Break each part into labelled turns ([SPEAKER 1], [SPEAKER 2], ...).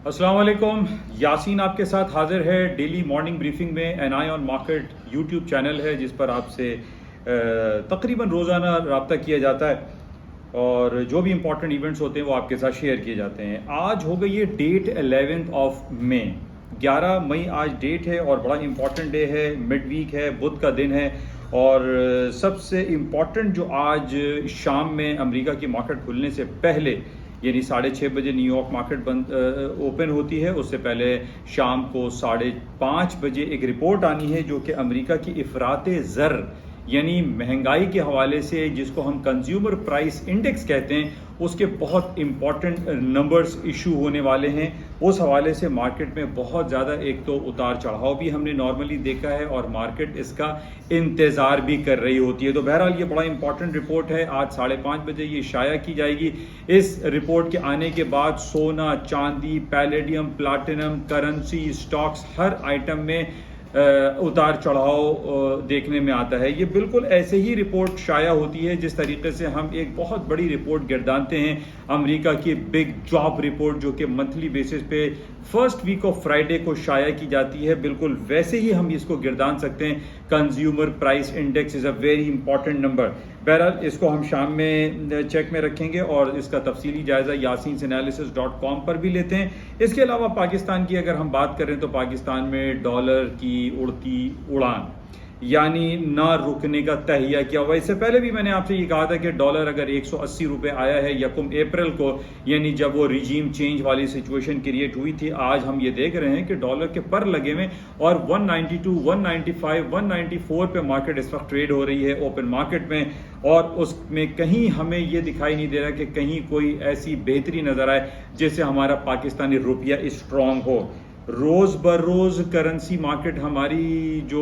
[SPEAKER 1] अस्सलाम वालेकुम। यासीन आपके साथ हाजिर है डेली मॉर्निंग ब्रीफिंग में। N I on market YouTube channel है जिस पर आपसे तकरीबन रोज़ाना रब्ता किया जाता है और जो भी इंपॉर्टेंट इवेंट्स होते हैं वो आपके साथ शेयर किए जाते हैं। आज हो गई है डेट 11 मई, 11 मई आज डेट है और बड़ा इंपॉर्टेंट डे है, मिड वीक है, बुध का दिन है। और सबसे इम्पॉर्टेंट जो आज शाम में अमेरिका की मार्केट खुलने से पहले यानी 6:30 बजे न्यूयॉर्क मार्केट बंद ओपन होती है, उससे पहले शाम को 5:30 बजे एक रिपोर्ट आनी है जो कि अमेरिका की इफराते ज़र यानी महंगाई के हवाले से, जिसको हम कंज्यूमर प्राइस इंडेक्स कहते हैं, उसके बहुत इंपॉर्टेंट नंबर्स इशू होने वाले हैं। उस हवाले से मार्केट में बहुत ज़्यादा एक तो उतार चढ़ाव भी हमने नॉर्मली देखा है और मार्केट इसका इंतज़ार भी कर रही होती है। तो बहरहाल ये बड़ा इंपॉर्टेंट रिपोर्ट है, आज 5:30 बजे ये शाया की जाएगी। इस रिपोर्ट के आने के बाद सोना, चांदी, पैलेडियम, प्लाटिनम, करेंसी, स्टॉक्स, हर आइटम में उतार चढ़ाव देखने में आता है। ये बिल्कुल ऐसे ही रिपोर्ट शाया होती है जिस तरीके से हम एक बहुत बड़ी रिपोर्ट गिरदानते हैं, अमेरिका की बिग जॉब रिपोर्ट जो कि मंथली बेसिस पे फर्स्ट वीक ऑफ फ्राइडे को शाया की जाती है, बिल्कुल वैसे ही हम इसको गिरदान सकते हैं। Consumer price index is a very important number. बहरहाल इसको हम शाम में चेक में रखेंगे और इसका तफसीली जायज़ा yasinanalysis.com पर भी लेते हैं। इसके अलावा पाकिस्तान की अगर हम बात करें तो पाकिस्तान में डॉलर की उड़ती उड़ान यानी ना रुकने का तहिया किया हुआ। इससे पहले भी मैंने आपसे ये कहा था कि डॉलर अगर 180 रुपये आया है यकम अप्रैल को, यानी जब वो रिजीम चेंज वाली सिचुएशन क्रिएट हुई थी, आज हम ये देख रहे हैं कि डॉलर के पर लगे में और 192, 195, 194 पे मार्केट इस वक्त ट्रेड हो रही है ओपन मार्केट में। और उसमें कहीं हमें ये दिखाई नहीं दे रहा कि कहीं कोई ऐसी बेहतरी नज़र आए जिससे हमारा पाकिस्तानी रुपया स्ट्रॉन्ग हो। रोज़ बरोज़ करेंसी मार्केट हमारी जो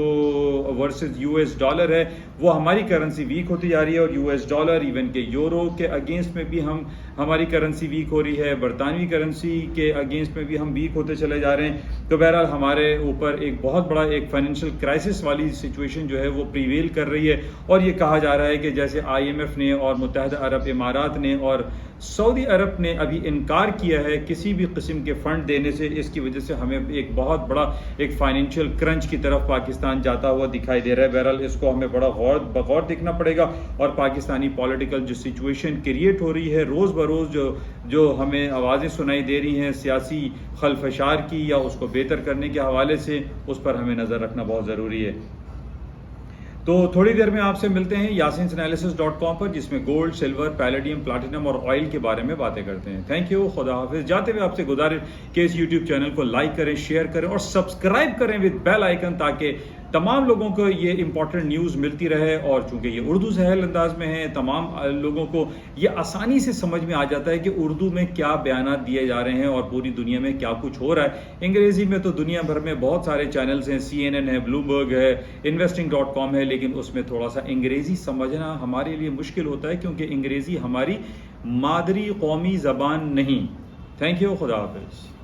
[SPEAKER 1] वर्सेस यूएस डॉलर है वो हमारी करेंसी वीक होती जा रही है और यूएस डॉलर इवन के यूरो के अगेंस्ट में भी हमारी करेंसी वीक हो रही है, बरतानवी करेंसी के अगेंस्ट में भी हम वीक होते चले जा रहे हैं। तो बहरहाल हमारे ऊपर एक बहुत बड़ा एक फाइनेंशियल क्राइसिस वाली सिचुएशन जो है वो प्रीवेल कर रही है। और ये कहा जा रहा है कि जैसे IMF ने और मुत्तहदा अरब इमारात ने और सऊदी अरब ने अभी इनकार किया है किसी भी किस्म के फंड देने से, इसकी वजह से हमें एक बहुत बड़ा एक फाइनेंशियल क्रंच की तरफ पाकिस्तान जाता हुआ दिखाई दे रहा है। बहरहाल इसको हमें बड़ा बगौर देखना पड़ेगा और पाकिस्तानी पॉलिटिकल जो सिचुएशन क्रिएट हो रही है रोज़ बरोज़ जो हमें आवाज़ें सुनाई दे रही हैं सियासी खलफशार की या उसको बेहतर करने के हवाले से, उस पर हमें नज़र रखना बहुत ज़रूरी है। तो थोड़ी देर में आपसे मिलते हैं yasinanalysis.com पर, जिसमें गोल्ड, सिल्वर, पैलेडियम, प्लाटिनम और ऑयल के बारे में बातें करते हैं। थैंक यू, खुदा हाफिज। जाते हुए आपसे गुजारिश कि इस यूट्यूब चैनल को लाइक करें, शेयर करें और सब्सक्राइब करें विद बेल आइकन, ताकि तमाम लोगों को ये इंपॉर्टेंट न्यूज़ मिलती रहे। और चूंकि ये उर्दू सहल अंदाज में है, तमाम लोगों को ये आसानी से समझ में आ जाता है कि उर्दू में क्या बयानात दिए जा रहे हैं और पूरी दुनिया में क्या कुछ हो रहा है। अंग्रेज़ी में तो दुनिया भर में बहुत सारे चैनल्स हैं, CNN है, ब्लूमबर्ग है, investing.com है, लेकिन उसमें थोड़ा सा अंग्रेज़ी समझना हमारे लिए मुश्किल होता है क्योंकि अंग्रेज़ी हमारी मादरी कौमी ज़बान नहीं। थैंक यू, खुदा हाफिज़।